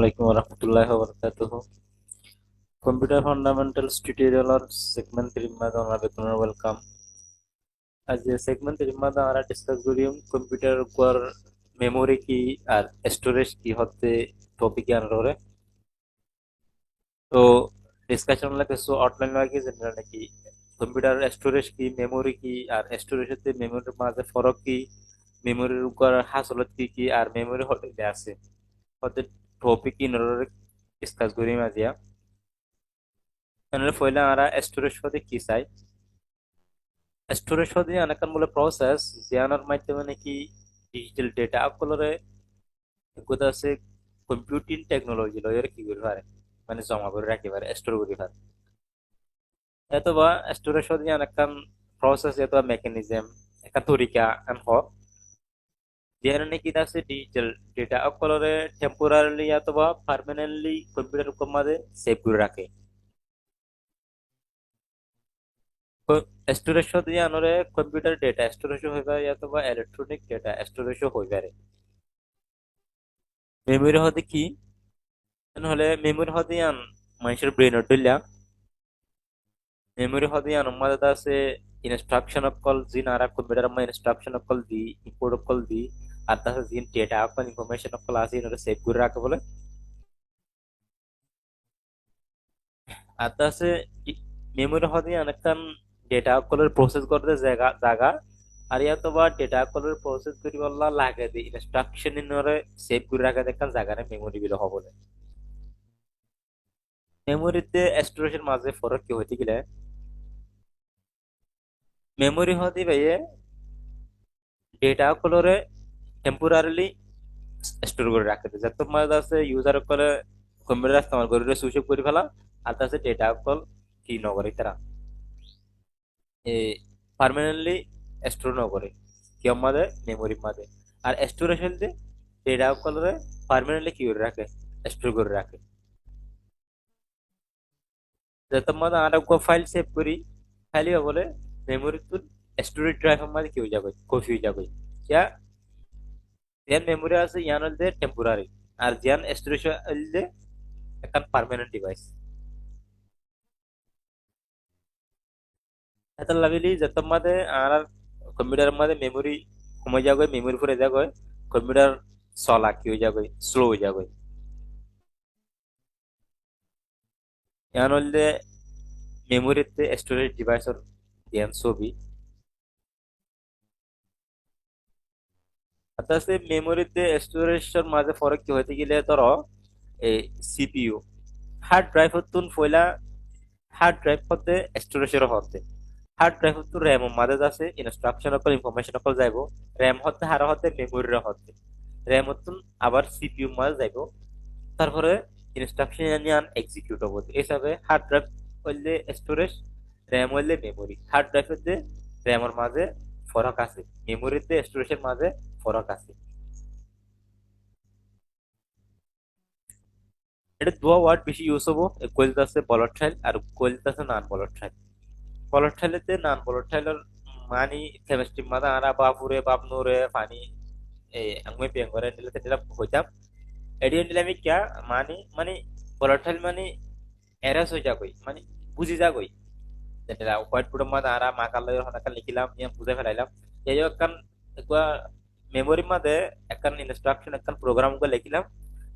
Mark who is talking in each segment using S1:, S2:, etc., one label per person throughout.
S1: আলাইকুম warahmatullahi wabarakatuh. Computer fundamentals tutorial or segment 3 में तो हमारे को वेलकम. आज ये segment 3 में तो हमारा डिस्कस करियो कंप्यूटर पर मेमोरी की और स्टोरेज की होते टॉपिक के अंदर है. तो डिस्कशन में कैसे आउटलाइन लगे जनरल की कंप्यूटर स्टोरेज की मेमोरी की और स्टोरेज होते मेमोरी में से फर्क की मेमोरी ऊपर हासिलत की और मेमोरी होते जैसे होते टॉपिक की अंदर डिस्कस करियो आज या এর ফলে আমরা স্টোরেজ হতে কি চাই স্টোরেজ হতে অনেকক্ষণ মূল প্রসেস জানার মাধ্যমে নাকি ডিজিটাল ডেটা আপলোডে এগুলো আছে কম্পিউটিং টেকনোলজি লয়ের কি করে পারে মানে জমা করে রাখতে পারে স্টোর করে পারে অথবা স্টোরেজ হতে অনেকক্ষণ প্রসেস অথবা মেকানিজম একটা তরিকা এন হ যেখানে নাকি আছে ডিজিটাল ডেটা আপলোডে টেম্পোরারিলি অথবা পার্মানেন্টলি কম্পিউটার উপর মাঝে সেভ করে রাখে স্টোরেজ হতে আনরে কম্পিউটার ডেটা স্টোরেজ হয়ে পারে অথবা ইলেকট্রনিক ডেটা স্টোরেজ হয়ে পারে মেমোরি হতে কি হলে মেমোরি হতে আন মানুষের ব্রেনের ডইলা মেমোরি হতে আন আমাদের আছে ইনস্ট্রাকশন অফ কল জিন আর কম্পিউটার মা ইনস্ট্রাকশন অফ কল দি ইনপুট অফ কল দি আর তাছে জিন ডেটা অফ ইনফরমেশন অফ কল আছে ইনরে সেভ করে রাখে বলে আর তাছে মেমোরি হতে অনেকক্ষণ ডেটা কলের প্রসেস করতে জায়গা জায়গা আর ইয়া তো বা ডেটা কলের প্রসেস করি বললা লাগে দি ইনস্ট্রাকশন ইনরে সেভ করে রাখা দেখান জায়গারে মেমোরি বিল হবলে মেমোরিতে স্টোরেজের মাঝে ফরক কি হইতে গেলে মেমোরি হতে ভাইয়ে ডেটা কলরে টেম্পোরারিলি স্টোর করে রাখতে যত মাঝে আছে ইউজার করে কম্পিউটার ইস্তেমাল করে সুইচ অফ করে ফেলা আর তাছে ডেটা কল কি নগরে তারা পার্মানেন্টলি স্টোর ন করে কি আমাদের মেমোরির মাঝে আর স্টোরেজ হলতে ডেটা কলরে পার্মানেন্টলি কি করে রাখে স্টোর করে রাখে যত মাঝে আর ফাইল সেভ করি ফাইল বলে মেমোরি তুল স্টোরেজ ড্রাইভের মাঝে কি হয়ে যাবে কপি হয়ে যাবে ইয়া ইয়ার মেমোরি আছে ইয়ান হলতে টেম্পোরারি আর জিয়ান স্টোরেজ হলতে একটা পার্মানেন্ট ডিভাইস এত লাগলি যত মাঝে আর কম্পিউটার মাঝে মেমোরি কমে যাবে মেমোরি ফুরে যাবে কম্পিউটার চলা কি হয়ে যাবে স্লো হয়ে যাবে ইয়ান হলতে মেমোরিতে স্টোরেজ ডিভাইসের জ্ঞান ছবি অর্থাৎ মেমোরিতে স্টোরেজের মাঝে ফরক কি হইতে গেলে ধরো এই সিপিইউ হার্ড ড্রাইভ হতুন ফয়লা হার্ড ড্রাইভ হতে স্টোরেজের হতে হার্ড ড্রাইভ হতো র্যাম মাঝে আছে ইনস্ট্রাকশন অকল ইনফরমেশন অকল যাইব র্যাম হতে হার হতে মেমোরির হতে র্যাম হতুন আবার সিপিইউ মাঝে যাইব তারপরে ইনস্ট্রাকশন নিয়ে এক্সিকিউট হবো হিসাবে হার্ড ড্রাইভ হইলে স্টোরেজ র্যাম হইলে মেমোরি হার্ড ড্রাইভ হইতে র্যামের মাঝে ফরক আছে মেমোরিতে স্টোরেজের মাঝে ফরক আছে এটা দুয়া ওয়ার্ড বেশি ইউজ হবো কইলতে আছে ভলাটাইল আর কইলতে আছে নন ভলাটাইল ভলাটাইলতে নন ভলাটাইলের মানি কেমিস্ট্রি মাদা আরা বাপুরে বাপনুরে পানি আমি বেঙ্গরে নিলে সেটা হইতাম এডিয়ে নিলে আমি ক্যা মানি মানে ভলাটাইল মানে এরাস হয়ে যাগই মানে বুঝি যাগই যেটা হোয়াইট বোর্ডের মধ্যে আরা মাকালে হনাকাল লিখিলাম ইয়া বুঝে ফেলাইলাম এই যে একখান একটা মেমোরির মধ্যে একখান ইনস্ট্রাকশন একখান প্রোগ্রাম গুলো লিখিলাম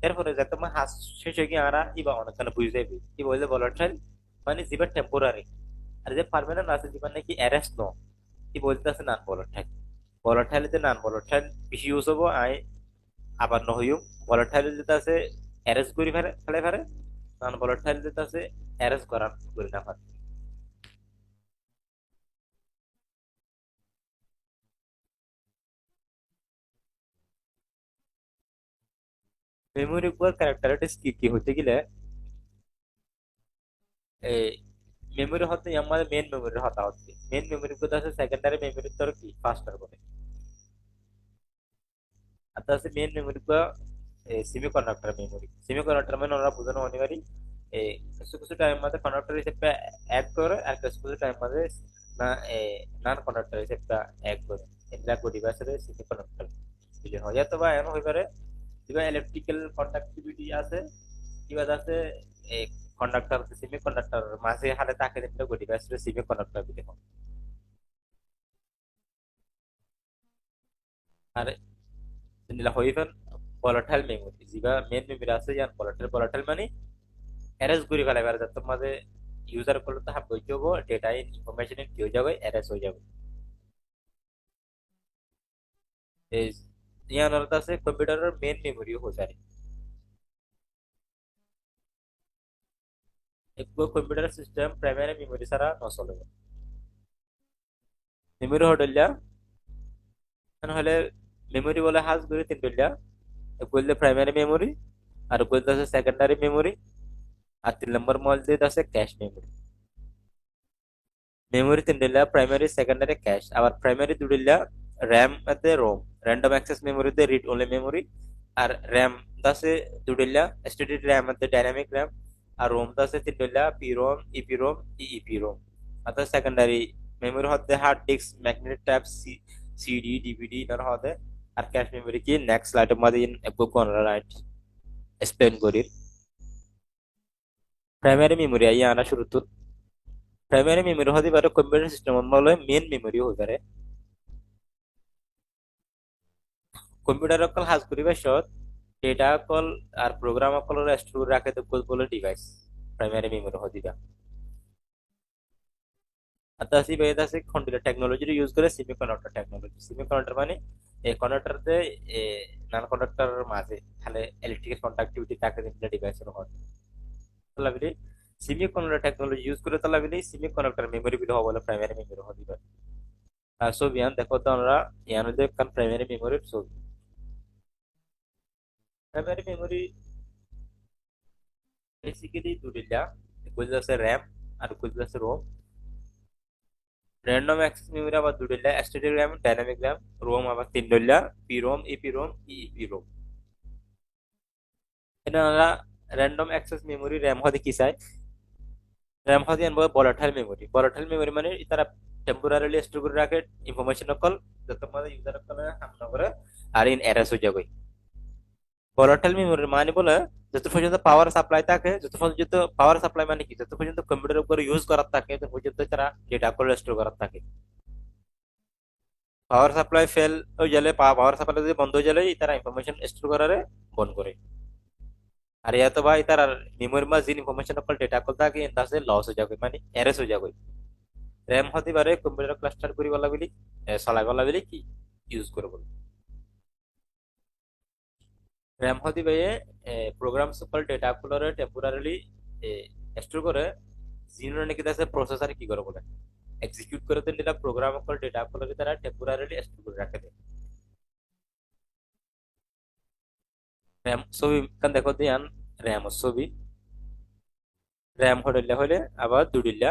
S1: এরপরে যাতে আমার হাস শেষ হয়ে গিয়ে আরা ইবা অনেকখানে বুঝে যাবি কি বললে ভলাটাইল মানে যেটা টেম্পোরারি আর যে পার্মানেন্ট আছে যেটা নাকি অ্যারেস্ট নো কি বলতে আছে নন ভলাটাইল ভলাটাইলতে নন ভলাটাইল বেশি ইউজ হবো আই আবার নহইম ভলাটাইল যেটা আছে অ্যারেস্ট করি ফেলে ফেলে ফেলে নন ভলাটাইল যেটা আছে অ্যারেস্ট করার করি না পারে মেমোরি উপর ক্যারেক্টারিস্টিক্স কি কি হতে গেলে এই মেমোরি হতে আমাদের মেন মেমোরি হতা হচ্ছে মেন মেমোরি গুলো আছে সেকেন্ডারি মেমোরি তোর কি ফাস্টার করে আর আছে মেন মেমোরি গুলো সেমি কন্ডাক্টর মানে ওরা বোঝানো অনিবার্য এই কিছু কিছু টাইম মধ্যে কন্ডাক্টর হিসেবে এক করে আর কিছু কিছু টাইম মধ্যে না নন কন্ডাক্টর হিসেবে এক করে এগুলা ডিভাইসের সেমি কন্ডাক্টর বিলে হয় অথবা এমন হয়ে পারে যেবা ইলেকট্রিক্যাল কন্ডাক্টিভিটি আছে কিবা আছে এই কন্ডাক্টর সেমি কন্ডাক্টর মাঝে হালে তাকে দিতে গটি বাস সেমি কন্ডাক্টর দিতে হয় আর নিলা হইবেন ভলাটাইল মেমোরি যেবা মেন মেমোরি আছে ইয়ান ভলাটাইল মানে এরেস করে ফেলাবার যাতে মাঝে ইউজার করলে তো হাব গই যাব ডেটা ইনফরমেশন কি হয়ে যাবে এরেস হয়ে যাবে এই ইয়ান অর্থ আছে কম্পিউটারের মেন মেমোরি হয়ে যায় একো কম্পিউটার সিস্টেম প্রাইমারি মেমোরি ছাড়া নচলে মেমোরি হডলিয়া হলে মেমোরি বলে হাজ করে তিন ডলিয়া বললে প্রাইমারি মেমোরি আর বলতে আছে সেকেন্ডারি মেমোরি আর 3 নম্বর মধ্যে আছে ক্যাশ মেমোরি মেমোরি তিনটা প্রাইমারি সেকেন্ডারি ক্যাশ আবার প্রাইমারি দুটিলা র্যাম এতে রোম র্যান্ডম অ্যাক্সেস মেমোরিতে রিড ওনলি মেমোরি আর র্যাম আছে দুটিলা এসটিডি র্যাম এতে ডাইনামিক র্যাম আর রোম আছে তিনটা P ROM EP ROM EP ROM আর সেকেন্ডারি মেমোরি হতে hard disk magnetic tab CD DVD এর হতে আর ক্যাশ মেমোরি কি নেক্সট স্লাইডের মধ্যে একটু রাইট এক্সপ্লেন করি প্রাইমারি মেমোরি আইয়া আনা শুরু প্রাইমারি মেমোরি হতে পারে কম্পিউটার সিস্টেম বলে মেন মেমোরি হতে পারে কম্পিউটার অকল হাজ করিবা সত ডেটা অকল আর প্রোগ্রাম অকল স্টোর রাখে তো বলে ডিভাইস প্রাইমারি মেমোরি হতে দিবা আতাসি বেদাসি খন্ডিলা টেকনোলজি ইউজ করে সেমিকন্ডাক্টর টেকনোলজি সেমিকন্ডাক্টর মানে এই কন্ডাক্টরতে নন কন্ডাক্টর মাঝে খালি ইলেকট্রিক্যাল কন্ডাক্টিভিটি তাকে দিন ডিভাইসের হয় তাহলে সেমিকন্ডাক্টর টেকনোলজি ইউজ করে তাহলে সেমিকন্ডাক্টর মেমোরি বিল হবলে প্রাইমারি মেমোরি হতে দিবা আর সো বিয়ান দেখো তো আমরা ইয়ান যে কান primary memory so primary memory basically দুটিলা কইলা আছে র‍্যাম আর কইলা আছে রোম रैंडम एक्सेस मेमोरी আবার দুটিলা static RAM dynamic RAM ROM আবার তিনটা P ROM EP ROM EP ROM এটা আমরা র‍্যান্ডম অ্যাক্সেস মেমোরি র‍্যাম হতে কি চাই র‍্যাম হতে আনবো ভলাটাইল মেমোরি মানে তারা টেম্পোরারিলি স্টোর করে রাখে ইনফরমেশন কল যত মানে ইউজার কল হামলা করে আর ইন এরর হয়ে যাবে ভলাটাইল মেমোরি মানে বলে যত পর্যন্ত পাওয়ার সাপ্লাই থাকে যত পর্যন্ত পাওয়ার সাপ্লাই মানে কি যত পর্যন্ত কম্পিউটারের উপর ইউজ করার থাকে তত পর্যন্ত তারা ডেটা করে স্টোর করার থাকে পাওয়ার সাপ্লাই ফেল হয়ে গেলে পাওয়ার সাপ্লাই যদি বন্ধ হয়ে গেলে তারা ইনফরমেশন স্টোর করারে বন্ধ করে আর ইয়া তো ভাই তার মেমোরি মা জিন ইনফরমেশন কল ডেটা কল থাকে তাসে লস হয়ে যাবে মানে এরর হয়ে যাবে র‍্যাম হতে পারে কম্পিউটার ক্লাস্টার করি বলা বলি চালাই বলা বলি কি ইউজ করে বলে র‍্যাম হতে পারে প্রোগ্রাম সকল ডেটা গুলোরে টেম্পোরারিলি স্টোর করে জিন নাকি তাসে প্রসেসর কি করে বলে এক্সিকিউট করে দিলে প্রোগ্রাম সকল ডেটা গুলোরে তারা টেম্পোরারিলি স্টোর করে রাখে দেয় র‍্যাম ছবি কান দেখো দিয়ান র‍্যাম ছবি র‍্যাম হলে হলে আবার দুটিলা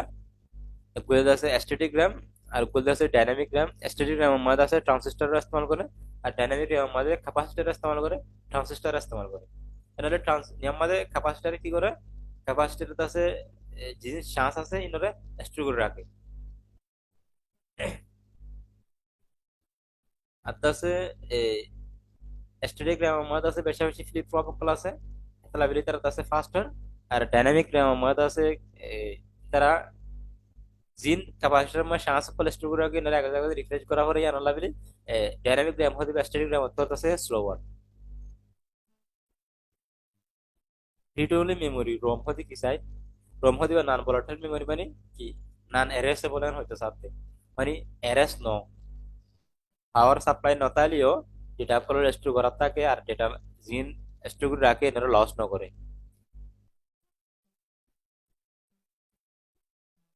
S1: গুগল আছে স্ট্যাটিক র‍্যাম আর গুগল আছে ডাইনামিক র‍্যাম স্ট্যাটিক র‍্যাম মধ্যে আছে ট্রানজিস্টর ইস্তেমাল করে আর ডাইনামিক র‍্যাম মধ্যে ক্যাপাসিটর ইস্তেমাল করে ট্রানজিস্টর ইস্তেমাল করে এনারে নিয়ম মধ্যে ক্যাপাসিটর কি করে ক্যাপাসিটর আছে জিনিস চান্স আছে ইনরে স্টোর করে রাখে আর আছে স্ট্যাটিক র‍্যাম মধ্যে আছে বেশি বেশি ফ্লিপ ফ্লপ কল আছে তাহলে বিলি তার আছে ফাস্টার আর ডাইনামিক র‍্যাম মধ্যে আছে তারা জিন ক্যাপাসিটর में सांस को स्टोर करके न लगा जाएगा रिफ्रेश करा हो रहा है ना लेवल डायनामिक रैम होती है स्टैटिक रैम होता है स्लोवर रीड ओनली मेमोरी रोम होती की साइड रोम होती है नॉन वोलेटाइल मेमोरी माने कि नॉन एरेसेबल होते साथ माने एरेस नो पावर सप्लाई नता लियो डेटा को स्टोर करता के और डेटा जिन स्टोर করে রাখে এর লস না করে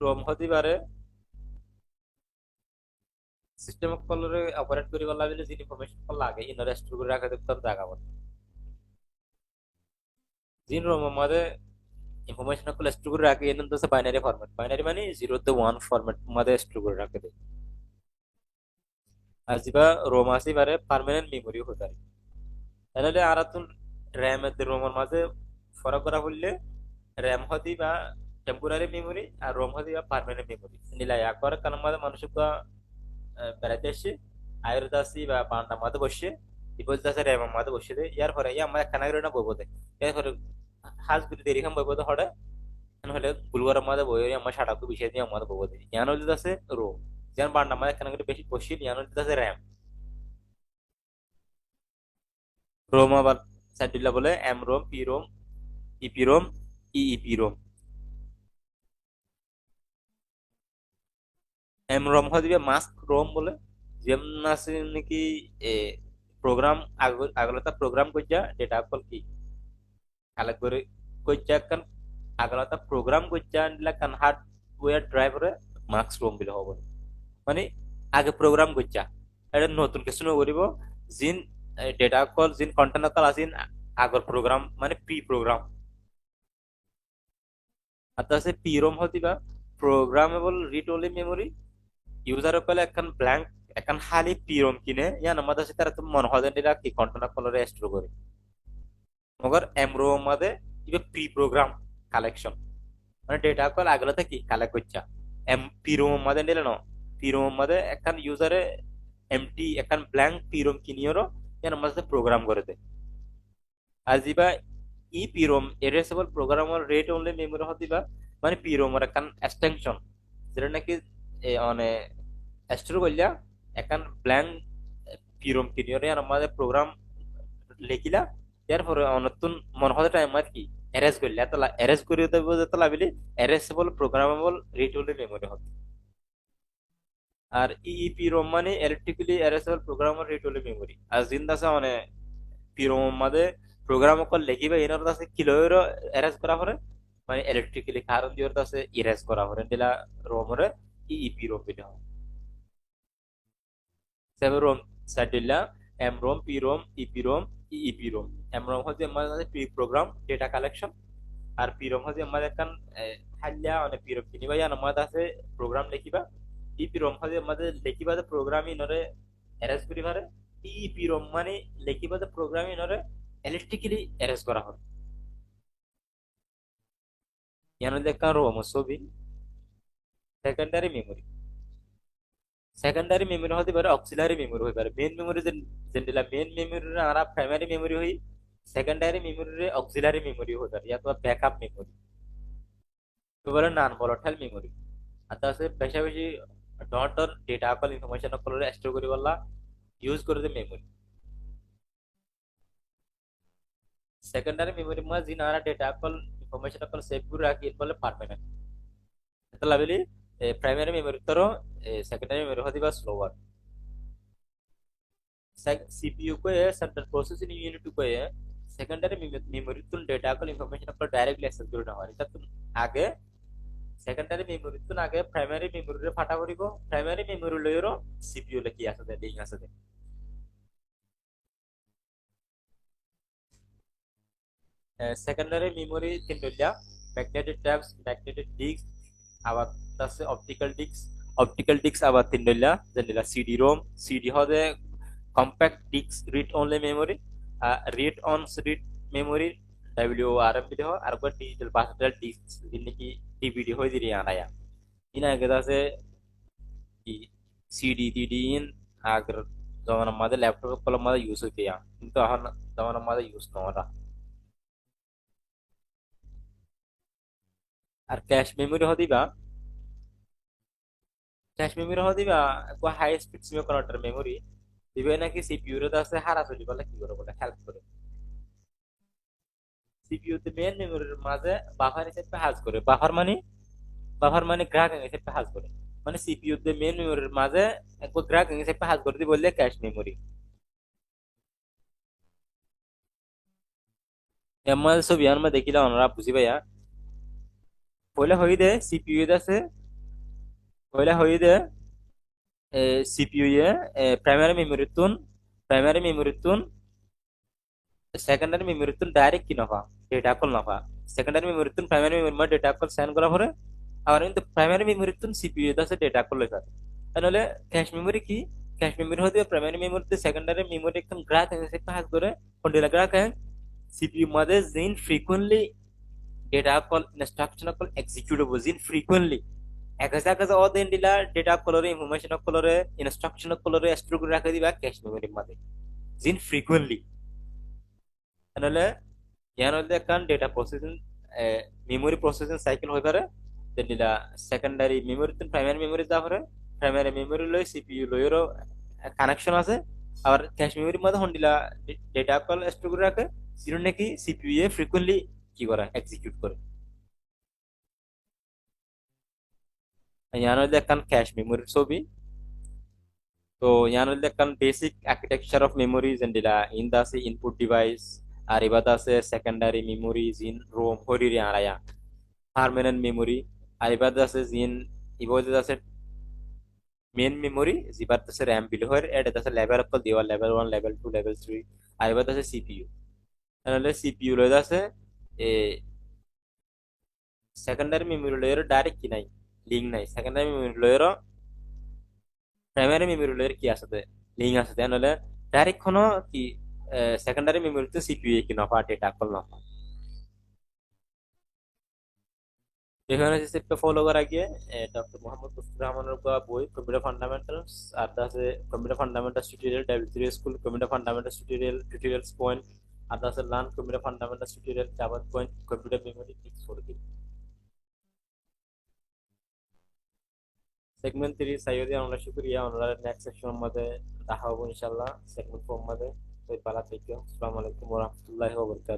S1: রোম হতে পারে সিস্টেম কলরে অপারেট করি বলা বলে যে ইনফরমেশন কল লাগে ইনরে স্টোর করে রাখা দেখতাম জায়গা বলে জিন রোম মধ্যে ইনফরমেশন কল স্টোর করে রাখে এনন তো বাইনারি ফরম্যাট বাইনারি মানে 0 তে 1 ফরম্যাট মধ্যে স্টোর করে রাখে দেয় আর যেবা রোম আসি পারে পার্মানেন্ট মেমোরি হতে পারে তাহলে আর তুন র‍্যাম এর রোমের মাঝে ফরক করা হইলে র‍্যাম হতি বা টেম্পোরারি মেমোরি আর রোম হতি বা পার্মানেন্ট মেমোরি নিলা একবার কারণ মাঝে মানুষ বেড়াইতে এসে আয়ুর্দাসী বা বান্ডা মাঝে বসে ই বলতেছে র্যাম আমাদের বসে দে ইয়ার পরে ইয়া আমার একখানা করে না বইব দে এরপরে হাজ করে দেরি খাম বইব হড়ে হলে গুলবার আমাদের বই আমার সাটাকে বিষয় দিয়ে আমাদের বইব দে ইয়ান হলে আছে রো যেন বান্না আমাদের একখানা করে বেশি বসি ইয়ান হলে আছে র্যাম রোম আবার সাইডুল্লাহ বলে M ROM P ROM EP ROM EP ROM M ROM হয় দিবে মাস্ক রোম বলে যেমন আছে নাকি এ প্রোগ্রাম আগলতা প্রোগ্রাম কইজা ডেটা কল কি কালেক্ট করে কইজা কান আগলতা প্রোগ্রাম কইজা নিলা কান হার্ডওয়্যার ড্রাইভারে মাস্ক রোম বিলে হবে মানে আগে প্রোগ্রাম কইজা এটা নতুন কিছু নকরিব জিন ডেটা কল জিন কন্টেন্ট কল আসিন আগর প্রোগ্রাম মানে প্রি প্রোগ্রাম আর আছে পি রোম হতিবা programmable read only memory user কলে একখান ব্ল্যাঙ্ক একখান খালি পিরম কিনে ইয়ান আমাদের সাথে তারা তো মনে হয় যে কি কন্টেনার কলরে স্টোর করে মগর এমরো মধ্যে ইবে প্রি প্রোগ্রাম কালেকশন মানে ডেটা কল আগলাতে কি কালেক্ট করছা এম পিরম মধ্যে নিলে ন পিরম মধ্যে একখান ইউজারে এমটি একখান ব্ল্যাঙ্ক পিরম কিনিয়রো ইয়ান আমাদের প্রোগ্রাম করে দেয় আর যিবা E PROM erasable programmable read only memory হতিবা মানে পিরমের একখান এক্সটেনশন যেটা নাকি মানে স্টোর করলা এখন ব্ল্যাঙ্ক পিরম কিনিয়রে আর আমাদের প্রোগ্রাম লিখিলা এরপরে নতুন মনে হয় টাইম আর কি এরেজ করলে তাহলে এরেজ করে দেবো তাহলে বলি erasable programmable read only memory হবে আর ইইপি রোম মানে electrically erasable programmable read only memory আর জিন্দা আছে মানে পিরোম মাঝে প্রোগ্রাম কল লিখিবা এনার কাছে কিলোয়েরও এরেজ করা পরে মানে ইলেকট্রিক্যালি কারণ দিওর কাছে ইরেজ করা পরে দিলা রোমরে ইইপি রোম বিলে হয় সেভেন রোম সাইডিল্লা M ROM P ROM EP ROM EP ROM M ROM হচ্ছে আমাদের প্রি প্রোগ্রাম ডেটা কালেকশন আর পি রোম হচ্ছে আমাদের কান হাল্লা মানে পি রোম কিনিবা ইয়ান আমাদের আছে প্রোগ্রাম লিখিবা ইপি রোম হচ্ছে আমাদের লিখিবা যে প্রোগ্রাম ইনরে এরেজ করি পারে ইপি রোম মানে লিখিবা যে প্রোগ্রাম ইনরে ইলেকট্রিক্যালি এরেজ করা হয় ইয়ান দেখা রোম ছবি সেকেন্ডারি মেমোরি সেকেন্ডারি মেমোরি হতে পারে অক্সিলারি মেমোরি হতে পারে মেন মেমোরি যেটা মেন মেমোরি আর প্রাইমারি মেমোরি হই সেকেন্ডারি মেমোরি অক্সিলারি মেমোরি হতে পারে या तो ব্যাকআপ মেমোরি তো বলে নন ভোলাটাইল মেমোরি আর তার সাথে বেশি বেশি ডট আর ডেটা কল ইনফরমেশন কল স্টোর করি বলা ইউজ করে দে মেমোরি সেকেন্ডারি মেমোরি মা জিন আর ডেটা কল ইনফরমেশন কল সেভ করে রাখি বলে পারমানেন্ট এটা লাভলি প্রাইমারি মেমোরি তর সেকেন্ডারি মেমোরি হতে বা স্লোয়ার सीपीयू को है सेंट्रल प्रोसेसिंग यूनिट को है सेकेंडरी मेमोरी तुम डेटा को इंफॉर्मेशन को डायरेक्टली एक्सेस करना হয় এটা তুমি আগে সেকেন্ডারি মেমোরি তুন আগে প্রাইমারি মেমোরি রে ফাটা করিব প্রাইমারি মেমোরি লয়রো সিপিইউ লে কি আছে দে লিংক আছে দে সেকেন্ডারি মেমোরি তিন দলিয়া ম্যাগনেটিক ট্যাবস ম্যাগনেটিক ডিস্ক আবার তাছে অপটিক্যাল ডিস্ক আবার তিন দলিয়া যেটা সিডি রোম সিডি হদে compact disk read only memory read on read memory WRM video আর কো digital versatile disk जिनने की DVD होई दिरी आया इन आगे से की CD DD इन आगर जमाना मादे लैपटॉप कलम मादे यूज होते हैं কিন্তু এখন जमाना मादे यूज নরা আর ক্যাশ মেমোরি হদিবা কো হাই স্পিড সিম কনভার্টার মেমোরি দিবে নাকি সিপিইউ রে আছে হারা চলি বলে কি করে বলে হেল্প করে সিপিইউ তে মেন মেমোরির মাঝে বাফার হিসেবে হাজ করে বাফার মানে গ্রাহক হিসেবে হাজ করে মানে সিপিইউ তে মেন মেমোরির মাঝে এক গ্রাহক হিসেবে হাজ করে দি বললে ক্যাশ মেমোরি এমন সব ইয়ার মধ্যে দেখিলা ওনারা বুঝি ভাইয়া পয়লা হই দে সিপিইউ আছে পয়লা হই দে সিপিইউ এ প্রাইমারি মেমোরি তুন সেকেন্ডারি মেমোরি তুন ডাইরেক্ট কি নফা ডেটা কল নফা সেকেন্ডারি মেমোরি তুন প্রাইমারি মেমোরি মা ডেটা কল সেন্ড করা পরে আর কিন্তু প্রাইমারি মেমোরি তুন সিপিইউ দাসে ডেটা কল লেখা তাহলে ক্যাশ মেমোরি কি ক্যাশ মেমোরি হতে প্রাইমারি মেমোরিতে সেকেন্ডারি মেমোরি একদম গ্রাহক হিসেবে কাজ করে কোনটা গ্রাহক সিপিইউ মাঝে জিন frequently data call instruction call executable জিন ফ্রিকোয়েন্টলি একাজ অদেন দিলা ডেটা কলরে ইনফরমেশন কলরে ইনস্ট্রাকশন কলরে স্টোর করে রাখে দিবা ক্যাশ মেমোরির মাঝে জিন ফ্রিকুয়েন্টলি তাহলে ইয়ান হইলে কান data processing memory processing cycle হয়ে পারে যেটা সেকেন্ডারি মেমোরি প্রাইমারি মেমোরি যা পারে প্রাইমারি মেমোরি লই সিপিইউ লইয়েরও কানেকশন আছে আবার ক্যাশ মেমোরির মধ্যে হন্ডিলা ডেটা কল স্টোর করে রাখে যেটা নাকি সিপিইউ এ ফ্রিকুয়েন্টলি কি করে এক্সিকিউট করে ইয়ান হইলে কান ক্যাশ মেমোরির ছবি তো ইয়ান হইলে কান basic architecture of memories and ডিলা ইন দা আছে ইনপুট ডিভাইস আর এবার আছে সেকেন্ডারি মেমোরিজ ইন রোম হরিরি আড়ায়া পার্মানেন্ট মেমোরি আর এবার আছে জিন এবার আছে মেন মেমোরি যেবার আছে র্যাম বিল হয় এটা আছে লেভেল অফ দেওয়া লেভেল 1 লেভেল 2 লেভেল 3 আর এবার আছে সিপিইউ তাহলে সিপিইউ লয় আছে এ সেকেন্ডারি মেমোরি লয়ের ডাইরেক্ট কি নাই লিঙ্ক নাই সেকেন্ডারি মেমোরি লয়ের প্রাইমারি মেমোরি লয়ের কি আছে লিঙ্ক আছে তাহলে ডাইরেক্ট কোনো কি সেকেন্ডারি মেমোরিতে সিপিইউ কি নফা ডেটা কল নফা এখানে স্টেপটা ফলো করা গিয়ে ডক্টর মোহাম্মদ মুস্তাফিজুর রহমানের বই কম্পিউটার ফান্ডামেন্টালস আর আছে computer fundamentals tutorial W3 school computer fundamentals tutorials point আর আছে learn computer fundamentals tutorial Java point computer memory tips for দিন सेगमेंट 3 सह्योदी আমরা শুকরিয়া আমরা নেক্সট সেকশন মধ্যে দেখা হবে ইনশাআল্লাহ সেগমেন্ট 4 মধ্যে তো ভালো থেকো আসসালামু আলাইকুম ওয়া রাহমাতুল্লাহি ওয়া বারাকাতুহু